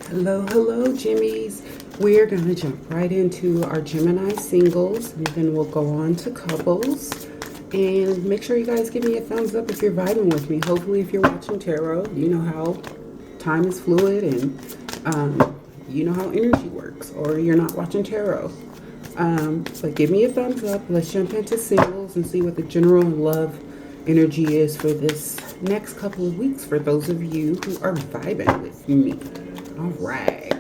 Hello, Jimmies. We're going to jump right into our Gemini Singles, and then we'll go on to Couples. And make sure you guys give me a thumbs up if you're vibing with me. Hopefully, if you're watching Tarot, you know how time is fluid and you know how energy works, or you're not watching Tarot. But give me a thumbs up. Let's jump into Singles and see what the general love energy is for this next couple of weeks for those of you who are vibing with me. All right.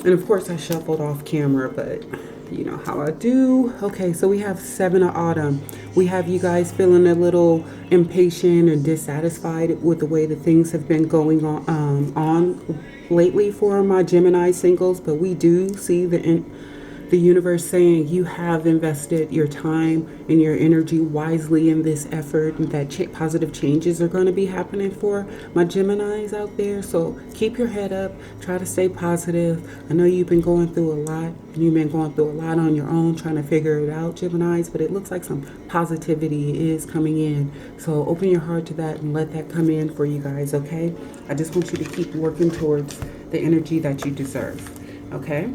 And of course I shuffled off camera, but you know how I do. Okay, so we have 7 of Autumn. We have you guys feeling a little impatient or dissatisfied with the way that things have been going on lately for my Gemini singles, but we do see the universe saying you have invested your time and your energy wisely in this effort, and that positive changes are going to be happening for my Geminis out there. So keep your head up, try to stay positive. I know you've been going through a lot, and you've been going through a lot on your own trying to figure it out, Geminis, but it looks like some positivity is coming in. So open your heart to that and let that come in for you guys, okay? I just want you to keep working towards the energy that you deserve, okay?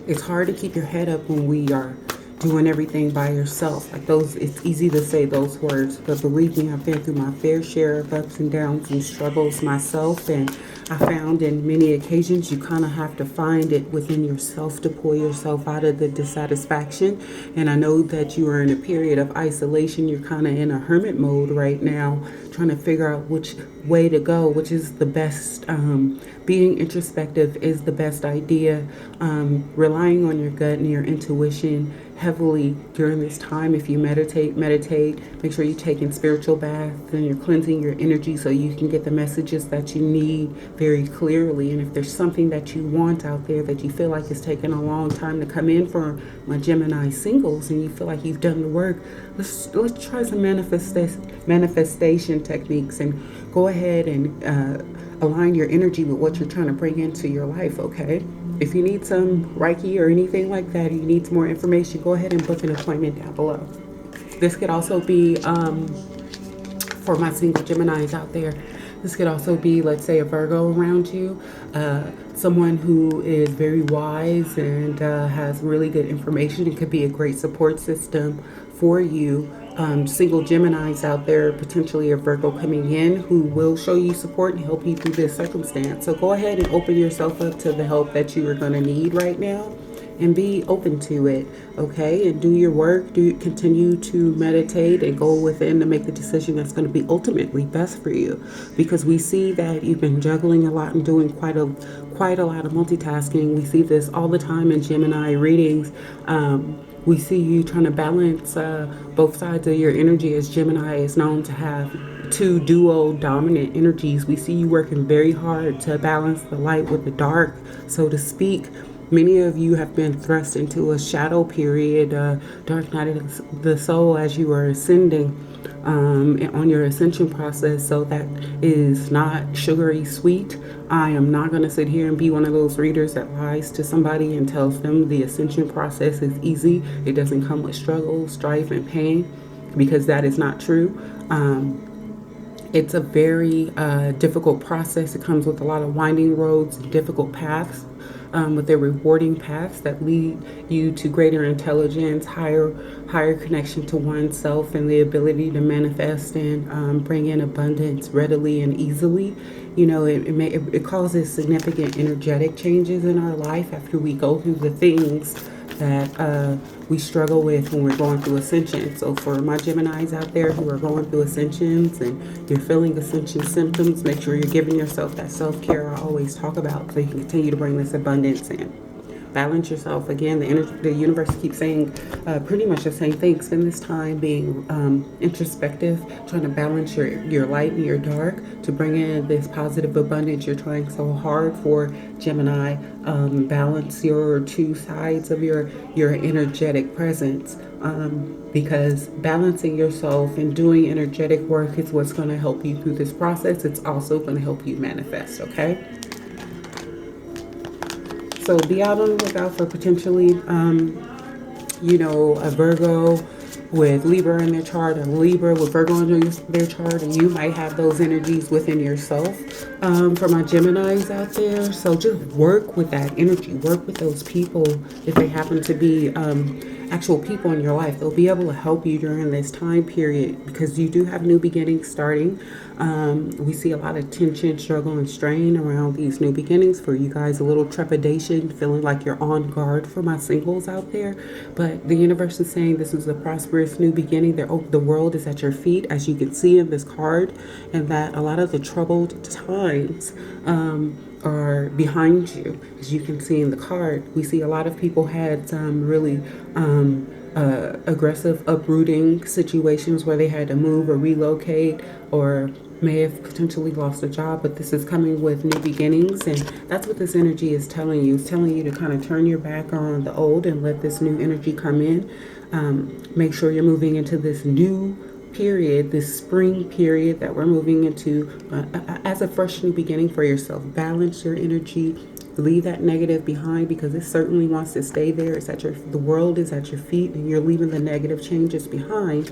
It's hard to keep your head up when we are doing everything by yourself. Like those, it's easy to say those words, but believe me, I've been through my fair share of ups and downs and struggles myself, and I found in many occasions you kind of have to find it within yourself to pull yourself out of the dissatisfaction. And I know that you are in a period of isolation. You're kind of in a hermit mode right now, trying to figure out which way to go, which is the best. Being introspective is the best idea. Relying on your gut and your intuition heavily during this time. If you meditate. Make sure you're taking spiritual baths and you're cleansing your energy so you can get the messages that you need very clearly. And if there's something that you want out there that you feel like is taking a long time to come in for my Gemini singles, and you feel like you've done the work, let's try some manifestation techniques and go ahead and align your energy with what you're trying to bring into your life, okay? If you need some Reiki or anything like that, you need some more information, go ahead and book an appointment down below. This could also be, for my single Geminis out there, this could also be, let's say, a Virgo around you, someone who is very wise and has really good information. It could be a great support system for you. Single Geminis out there, potentially a Virgo coming in who will show you support and help you through this circumstance. So go ahead and open yourself up to the help that you are going to need right now, and be open to it, okay? And do your work. Continue to meditate and go within to make the decision that's going to be ultimately best for you. Because we see that you've been juggling a lot and doing quite a lot of multitasking. We see this all the time in Gemini readings. We see you trying to balance both sides of your energy, as Gemini is known to have 2 duo dominant energies. We see you working very hard to balance the light with the dark, so to speak. Many of you have been thrust into a shadow period, dark night of the soul, as you are ascending on your ascension process. So that is not sugary sweet. I am not going to sit here and be one of those readers that lies to somebody and tells them the ascension process is easy. It doesn't come with struggle, strife, and pain, because that is not true. It's a very difficult process. It comes with a lot of winding roads, difficult paths, but they're rewarding paths that lead you to greater intelligence, higher connection to oneself, and the ability to manifest and bring in abundance readily and easily. You know, it causes significant energetic changes in our life after we go through the things that we struggle with when we're going through ascension. So for my Geminis out there who are going through ascensions and you're feeling ascension symptoms, make sure you're giving yourself that self-care I always talk about, so you can continue to bring this abundance in. Balance yourself. Again, the universe keeps saying pretty much the same thing. Spend this time being introspective, trying to balance your light and your dark to bring in this positive abundance you're trying so hard for, Gemini. Balance your 2 sides of your energetic presence, because balancing yourself and doing energetic work is what's going to help you through this process. It's also going to help you manifest, okay? So be out on the lookout for potentially, a Virgo with Libra in their chart, or Libra with Virgo in their chart, and you might have those energies within yourself. For my Geminis out there, so just work with that energy, work with those people if they happen to be actual people in your life. They'll be able to help you during this time period because you do have new beginnings starting. We see a lot of tension, struggle, and strain around these new beginnings for you guys. A little trepidation, feeling like you're on guard for my singles out there. But the universe is saying this is a prosperous new beginning. The world is at your feet, as you can see in this card, and that a lot of the troubled times are behind you. As you can see in the card, we see a lot of people had some really aggressive uprooting situations where they had to move or relocate, or may have potentially lost a job, but this is coming with new beginnings, and that's what this energy is telling you. It's telling you to kind of turn your back on the old and let this new energy come in. Make sure you're moving into this new period, this spring period that we're moving into as a fresh new beginning for yourself. Balance your energy. Leave that negative behind because it certainly wants to stay there. The world is at your feet, and you're leaving the negative changes behind.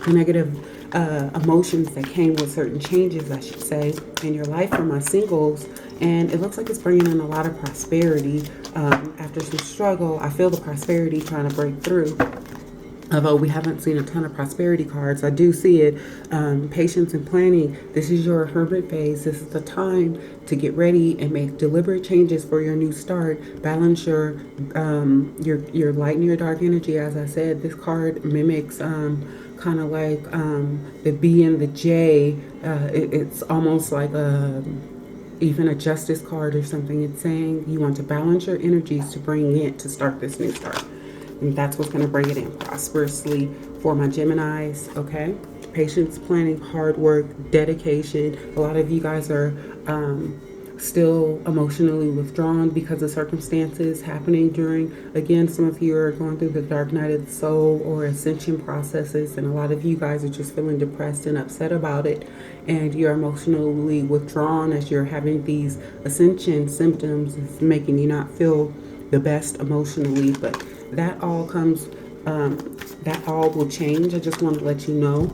The negative emotions that came with certain changes, I should say, in your life for my singles. And it looks like it's bringing in a lot of prosperity after some struggle. I feel the prosperity trying to break through. Although we haven't seen a ton of prosperity cards, I do see it. Patience and planning. This is your hermit phase. This is the time to get ready and make deliberate changes for your new start. Balance your light and your dark energy. As I said, this card mimics kind of like the B and the J. It's almost like even a justice card or something. It's saying you want to balance your energies to bring it to start this new start. And that's what's going to bring it in prosperously for my Geminis, okay? Patience, planning, hard work, dedication. A lot of you guys are still emotionally withdrawn because of circumstances happening during, again, some of you are going through the dark night of the soul or ascension processes, and a lot of you guys are just feeling depressed and upset about it, and you're emotionally withdrawn as you're having these ascension symptoms. It's making you not feel the best emotionally, but that all will change. I just want to let you know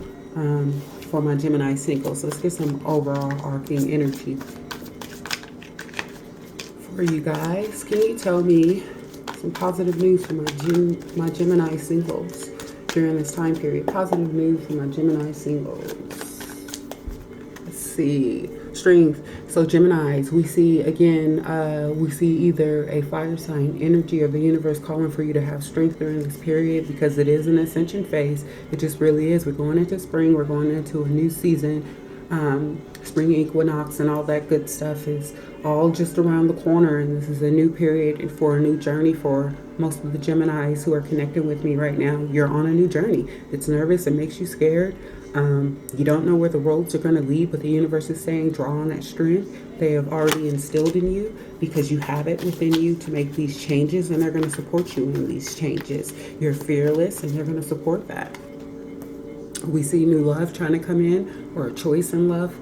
for my Gemini singles. So let's get some overall arcing energy for you guys. Can you tell me some positive news for my Gemini singles during this time period? Positive news for my Gemini singles. Let's see. Strength. So Geminis, we see again, we see either a fire sign energy or the universe calling for you to have strength during this period because it is an ascension phase. It just really is. We're going into spring. We're going into a new season. Spring equinox and all that good stuff is all just around the corner, and this is a new period for a new journey for most of the Geminis who are connected with me right now. You're on a new journey. It's nervous. It makes you scared. You don't know where the roads are going to lead, but the universe is saying draw on that strength they have already instilled in you because you have it within you to make these changes, and they're going to support you in these changes. You're fearless, and they're going to support that. We see new love trying to come in, or a choice in love.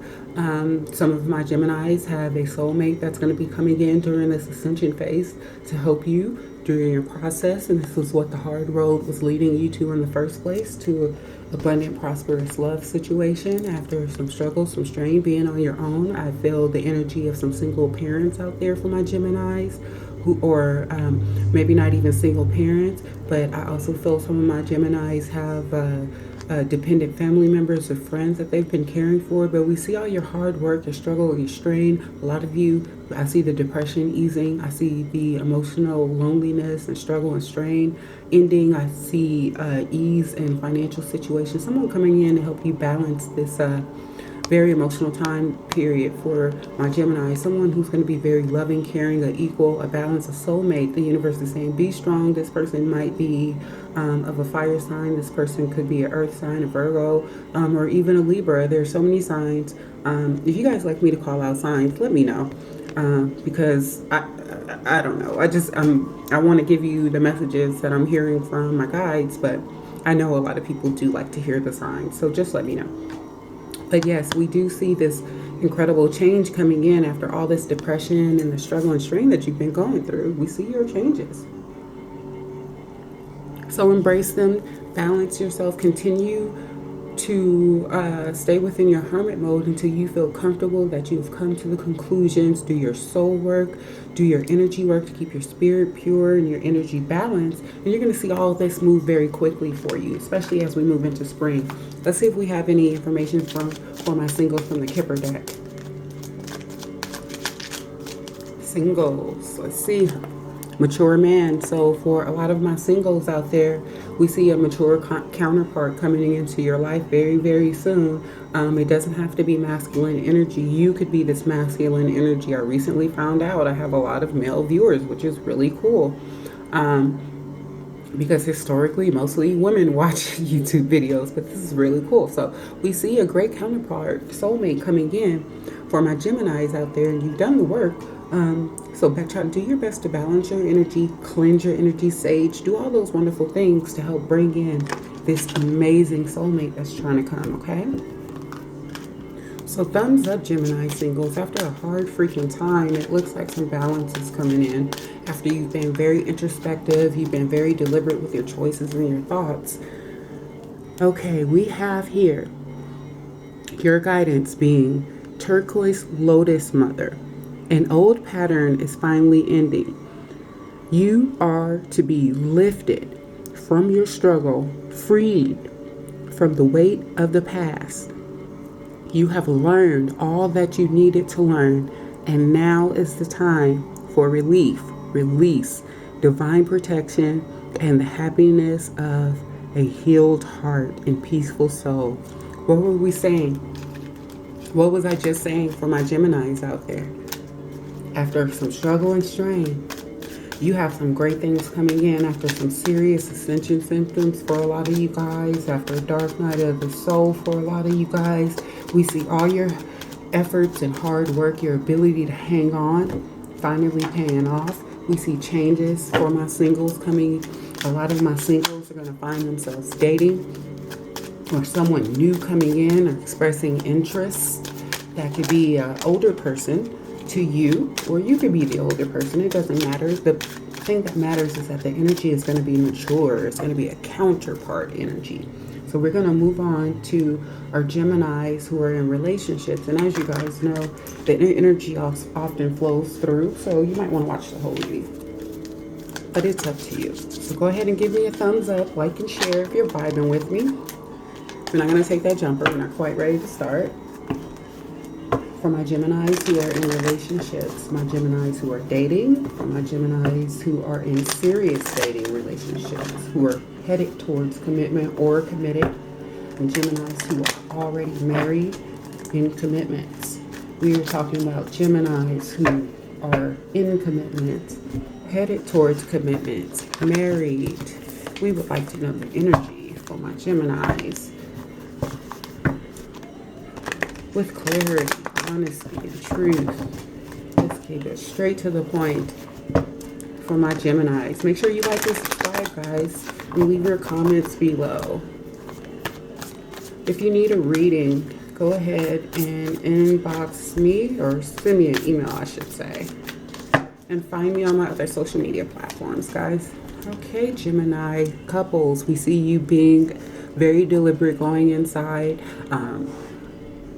Some of my Geminis have a soulmate that's going to be coming in during this ascension phase to help you during your process, and this is what the hard road was leading you to in the first place, to abundant, prosperous love situation after some struggle, some strain, being on your own. I feel the energy of some single parents out there for my Geminis, or maybe not even single parents, but I also feel some of my Geminis have dependent family members or friends that they've been caring for. But we see all your hard work, your struggle, your strain. A lot of you, I see the depression easing. I see the emotional loneliness and struggle and strain ending. I see ease in financial situations. Someone coming in to help you balance this very emotional time period for my Gemini. Someone who's going to be very loving, caring, an equal, a balance, a soulmate. The universe is saying be strong. This person might be of a fire sign. This person could be an earth sign, a Virgo, or even a Libra. There's so many signs. If you guys like me to call out signs, let me know, because I don't know. I want to give you the messages that I'm hearing from my guides, but I know a lot of people do like to hear the signs, so just let me know. But yes, we do see this incredible change coming in after all this depression and the struggle and strain that you've been going through. We see your changes. So embrace them, balance yourself. Continue to stay within your hermit mode until you feel comfortable that you've come to the conclusions. Do your soul work, do your energy work to keep your spirit pure and your energy balanced, and you're going to see all of this move very quickly for you, especially as we move into spring. Let's see if we have any information for my singles from the Kipper deck. Singles, let's see. Mature man. So for a lot of my singles out there, we see a mature counterpart coming into your life very, very soon. It doesn't have to be masculine energy. You could be this masculine energy. I recently found out I have a lot of male viewers, which is really cool. Because historically, mostly women watch YouTube videos, but this is really cool. So we see a great counterpart, soulmate coming in for my Geminis out there, and you've done the work. So do your best to balance your energy, cleanse your energy, sage, do all those wonderful things to help bring in this amazing soulmate that's trying to come, okay? So thumbs up, Gemini singles. After a hard freaking time, it looks like some balance is coming in. After you've been very introspective, you've been very deliberate with your choices and your thoughts. Okay, we have here your guidance being turquoise lotus mother. An old pattern is finally ending. You are to be lifted from your struggle, freed from the weight of the past. You have learned all that you needed to learn, and now is the time for relief, release, divine protection, and the happiness of a healed heart and peaceful soul. What were we saying? What was I just saying for my Geminis out there? After some struggle and strain, you have some great things coming in after some serious ascension symptoms for a lot of you guys, after a dark night of the soul for a lot of you guys. We see all your efforts and hard work, your ability to hang on, finally paying off. We see changes for my singles coming. A lot of my singles are going to find themselves dating, or someone new coming in or expressing interest. That could be an older person to you, or you could be the older person. It doesn't matter. The thing that matters is that the energy is going to be mature. It's going to be a counterpart energy. So we're going to move on to our Geminis who are in relationships. And as you guys know, the energy often flows through, so you might want to watch the whole reading. But it's up to you. So go ahead and give me a thumbs up, like and share if you're vibing with me. We're not going to take that jumper. We're not quite ready to start. For my Geminis who are in relationships, my Geminis who are dating, for my Geminis who are in serious dating relationships, who are headed towards commitment or committed, and Geminis who are already married in commitments. We are talking about Geminis who are in commitment, headed towards commitments, married. We would like to know the energy for my Geminis with clarity, honesty, and truth. Let's keep it straight to the point for my Geminis. Make sure you like and subscribe, guys, and leave your comments below. If you need a reading, go ahead and inbox me, or send me an email, I should say. And find me on my other social media platforms, guys. Okay, Gemini couples, we see you being very deliberate, going inside.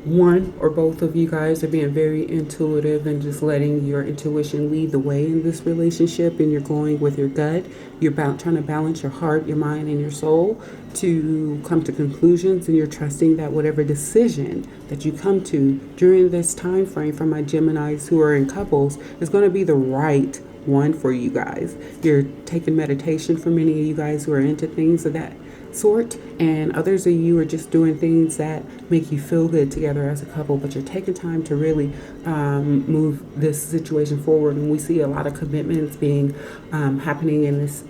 One or both of you guys are being very intuitive and just letting your intuition lead the way in this relationship, and you're going with your gut. You're trying to balance your heart, your mind, and your soul to come to conclusions, and you're trusting that whatever decision that you come to during this time frame for my Geminis who are in couples is going to be the right one for you guys. You're taking meditation for many of you guys who are into things of that sort, and others of you are just doing things that make you feel good together as a couple, but you're taking time to really move this situation forward. And we see a lot of commitments being happening in this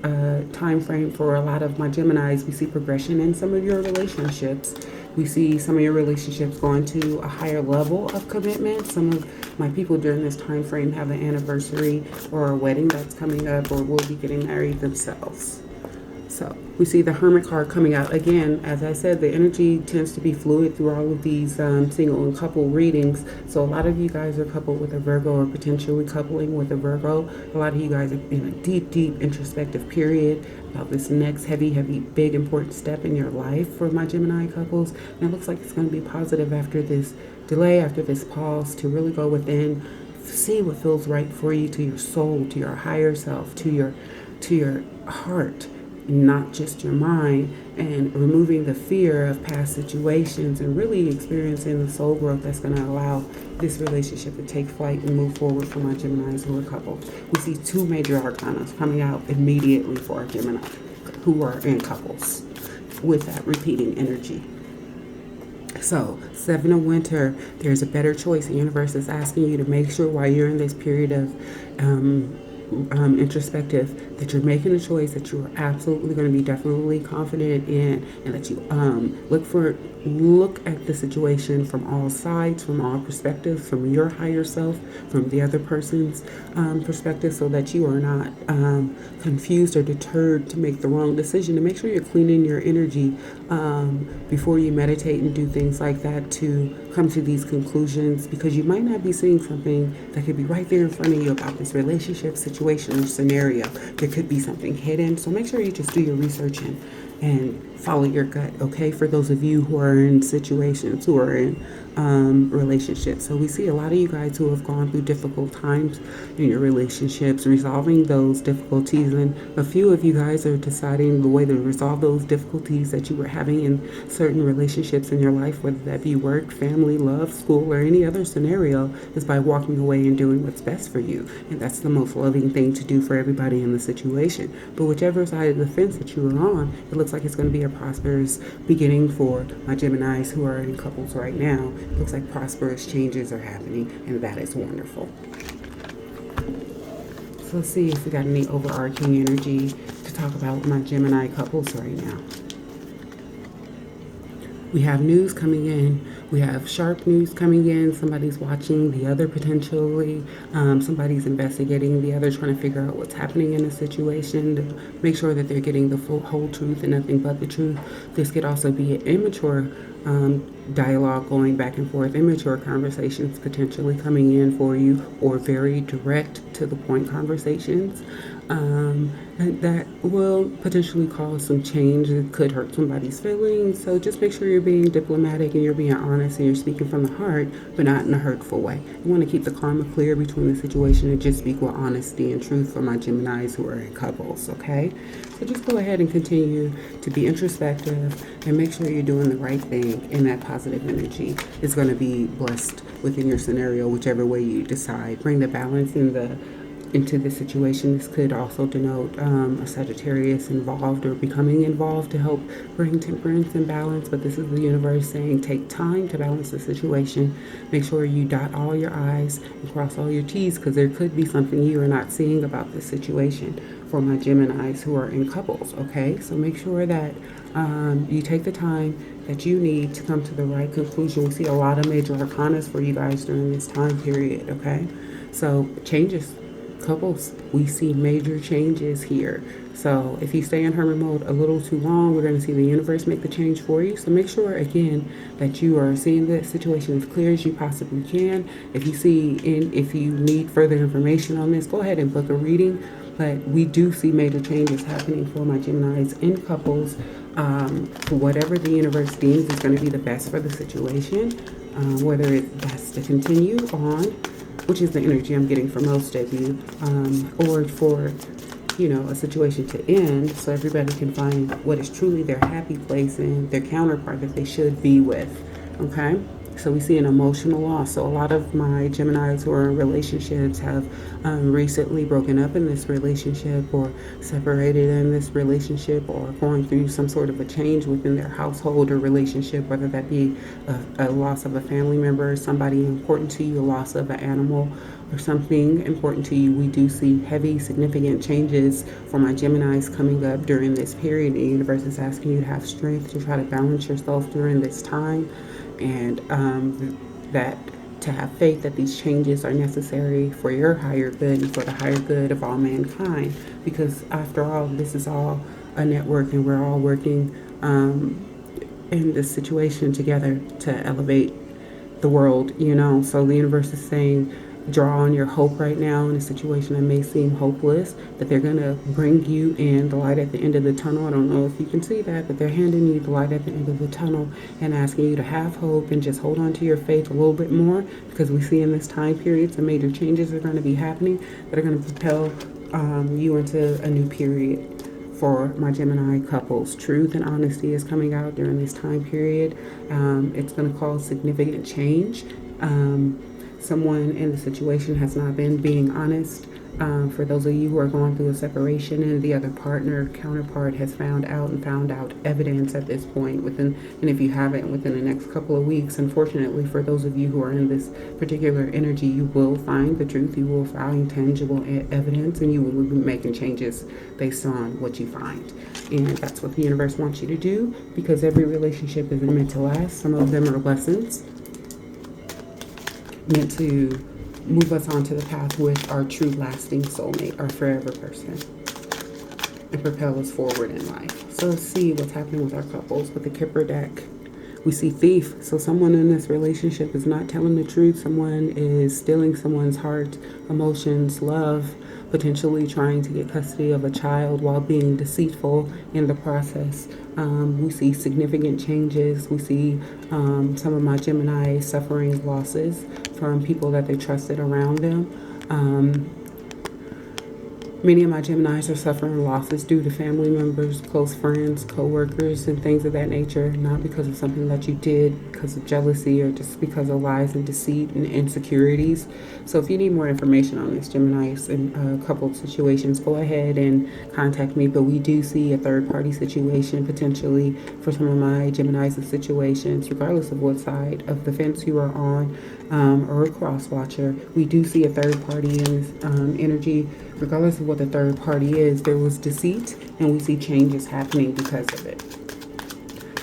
time frame for a lot of my Geminis. We see progression in some of your relationships. We see some of your relationships going to a higher level of commitment. Some of my people during this time frame have an anniversary or a wedding that's coming up, or will be getting married themselves. So we see the Hermit card coming out. Again, as I said, the energy tends to be fluid through all of these single and couple readings. So a lot of you guys are coupled with a Virgo or potentially coupling with a Virgo. A lot of you guys are in a deep, deep introspective period about this next heavy, big, important step in your life for my Gemini couples. And it looks like it's going to be positive after this delay, after this pause, to really go within, see what feels right for you, to your soul, to your higher self, to your heart, not just your mind, and removing the fear of past situations and really experiencing the soul growth that's going to allow this relationship to take flight and move forward for my Geminis who are coupled. We see two major arcana coming out immediately for our Gemini who are in couples with that repeating energy. So, Seven of Winter, there's a better choice. The universe is asking you to make sure while you're in this period of introspective that you're making a choice that you're absolutely going to be definitely confident in, and that you look at the situation from all sides, from all perspectives, from your higher self, from the other person's perspective, so that you are not confused or deterred to make the wrong decision. To make sure you're cleaning your energy before you meditate and do things like that to come to these conclusions, because you might not be seeing something that could be right there in front of you about this relationship, situation, or scenario. There could be something hidden. So make sure you just do your research and follow your gut, okay? For those of you who are in situations, who are in relationships. So we see a lot of you guys who have gone through difficult times in your relationships, resolving those difficulties, and a few of you guys are deciding the way to resolve those difficulties that you were having in certain relationships in your life, whether that be work, family, love, school, or any other scenario, is by walking away and doing what's best for you. And that's the most loving thing to do for everybody in the situation. But whichever side of the fence that you are on, it looks like it's going to be a prosperous beginning for my Geminis who are in couples right now. It looks like prosperous changes are happening, and that is wonderful. So let's see if we got any overarching energy to talk about with my Gemini couples right now. We have news coming in. We have sharp news coming in. Somebody's watching the other potentially. Somebody's investigating the other, trying to figure out what's happening in a situation to make sure that they're getting the whole truth and nothing but the truth. This could also be an immature dialogue going back and forth, immature conversations potentially coming in for you, or very direct to the point conversations that will potentially cause some change. It could hurt somebody's feelings. So just make sure you're being diplomatic and you're being honest and you're speaking from the heart, but not in a hurtful way. You want to keep the karma clear between the situation and just speak with honesty and truth for my Geminis who are in couples, okay? So just go ahead and continue to be introspective and make sure you're doing the right thing, and that positive energy is going to be blessed within your scenario, whichever way you decide. Bring the balance into the situation. This could also denote a Sagittarius involved or becoming involved to help bring temperance and balance. But this is the universe saying take time to balance the situation. Make sure you dot all your I's and cross all your T's, because there could be something you are not seeing about this situation for my Geminis who are in couples, okay? So make sure that you take the time that you need to come to the right conclusion. We see a lot of major arcanas for you guys during this time period, okay? So changes. Couples, we see major changes here. So if you stay in hermit mode a little too long, we're going to see the universe make the change for you. So make sure again that you are seeing the situation as clear as you possibly can. If you need further information on this, go ahead and book a reading. But we do see major changes happening for my Geminis in couples. For whatever the universe deems is going to be the best for the situation, whether it's best to continue on, which is the energy I'm getting for most of you, or for, a situation to end so everybody can find what is truly their happy place and their counterpart that they should be with, okay? So we see an emotional loss. So a lot of my Geminis who are in relationships have recently broken up in this relationship, or separated in this relationship, or going through some sort of a change within their household or relationship, whether that be a loss of a family member, somebody important to you, a loss of an animal, or something important to you. We do see heavy, significant changes for my Geminis coming up during this period. The universe is asking you to have strength to try to balance yourself during this time, and that to have faith that these changes are necessary for your higher good and for the higher good of all mankind, because after all, this is all a network, and we're all working in this situation together to elevate the world, you know. So the universe is saying, draw on your hope right now in a situation that may seem hopeless, that they're going to bring you in the light at the end of the tunnel. I don't know if you can see that, but they're handing you the light at the end of the tunnel and asking you to have hope and just hold on to your faith a little bit more, because we see in this time period some major changes are going to be happening that are going to propel you into a new period. For my Gemini couples, truth and honesty is coming out during this time period. It's going to cause significant change. Someone in the situation has not been being honest. For those of you who are going through a separation and the other counterpart has found out evidence at this point and if you haven't, within the next couple of weeks, unfortunately, for those of you who are in this particular energy, you will find the truth, you will find tangible evidence, and you will be making changes based on what you find. And that's what the universe wants you to do, because every relationship isn't meant to last. Some of them are lessons meant to move us onto the path with our true lasting soulmate, our forever person, and propel us forward in life. So let's see what's happening with our couples. With the Kipper deck, we see thief. So someone in this relationship is not telling the truth. Someone is stealing someone's heart, emotions, love, potentially trying to get custody of a child while being deceitful in the process. We see significant changes. We see some of my Gemini suffering losses from people that they trusted around them. Many of my Geminis are suffering losses due to family members, close friends, co-workers, and things of that nature, not because of something that you did, because of jealousy, or just because of lies and deceit and insecurities. So if you need more information on this, Geminis and couple situations, go ahead and contact me. But we do see a third-party situation potentially for some of my Geminis and situations, regardless of what side of the fence you are on, or a cross-watcher. We do see a third-party in this energy. Regardless of what the third party is, there was deceit, and we see changes happening because of it.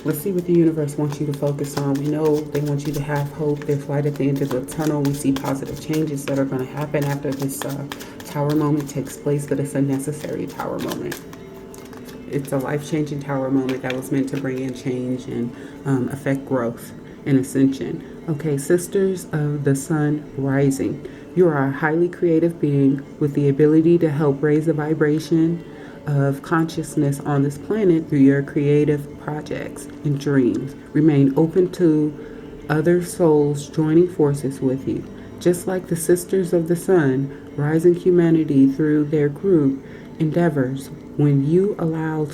Let's see what the universe wants you to focus on. We know they want you to have hope. There's light at the end of the tunnel. We see positive changes that are going to happen after this tower moment takes place, but it's a necessary tower moment. It's a life-changing tower moment that was meant to bring in change and affect growth and ascension. Okay, sisters of the sun rising. You are a highly creative being with the ability to help raise the vibration of consciousness on this planet through your creative projects and dreams. Remain open to other souls joining forces with you. Just like the sisters of the sun, rising humanity through their group endeavors. When you allow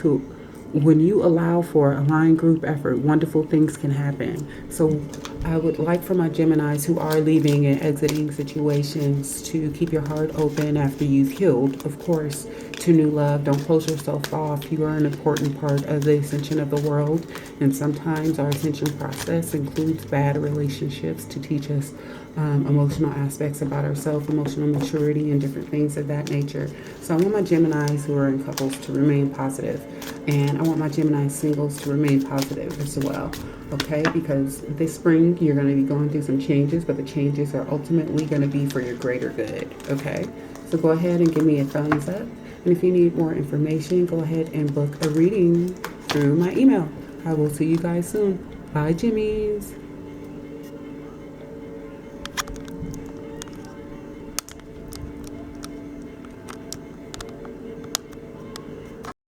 for aligned group effort, wonderful things can happen. So I would like for my Geminis who are leaving and exiting situations to keep your heart open after you've healed, of course, to new love. Don't close yourself off. You are an important part of the ascension of the world. And sometimes our ascension process includes bad relationships to teach us emotional aspects about ourselves, emotional maturity, and different things of that nature. So I want my Geminis who are in couples to remain positive, and I want my Gemini singles to remain positive as well, okay? Because this spring you're going to be going through some changes, but the changes are ultimately going to be for your greater good, okay? So go ahead and give me a thumbs up, and if you need more information, go ahead and book a reading through my email. I will see you guys soon. Bye, Jimmies.